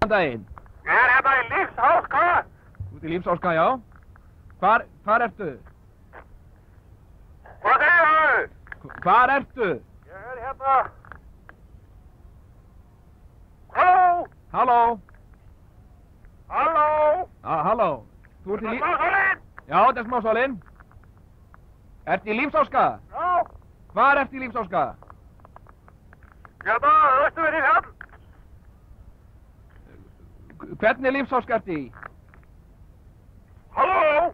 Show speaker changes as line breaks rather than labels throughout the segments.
Góðan daginn.
Ég er hérna í Lífsháska.
Þú ert í Lífsháska, já. Hvar ertu?
Hvað segir þau?
Hvar ertu?
Ég er hérna. Halló?
Halló?
Halló?
Halló. Þú ert í
Smásálinn?
Já, þetta er Smásálinn. Ertu í Lífsháska?
Já.
Hvar ertu í Lífsháska?
Hérna, veistu verið í fjall?
Hvernig Lífsháska ertu í?
Halló?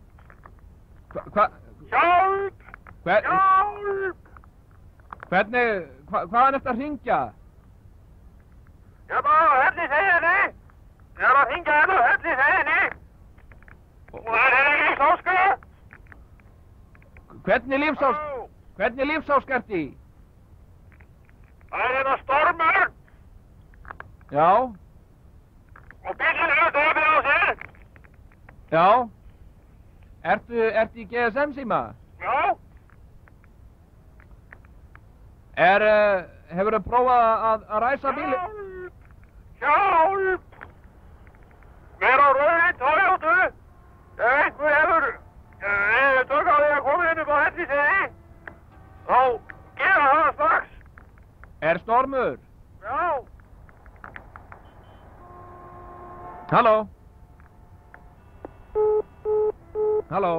Hjálp! Hjálp!
Hvaðan ertu að hringja?
Hérna, Helliseyjunni. Ég er að hringja hérna á Helliseyjunni. Og það er ekki Lífsháska.
Hvernig Lífsháska ertu í?
Það er hérna stormur.
Já.
Og bíllinn hefur drepið á sér.
Já. Ertu í GSM síma?
Já.
Hefurðu prófað að ræsa bílinn?
Hjálp! Mér á rauðin Toyota. Einhver hefur tök á því að koma inn upp á Helliseyri. Þá gera það strax.
Er stormur?
Já.
Halló? Halló?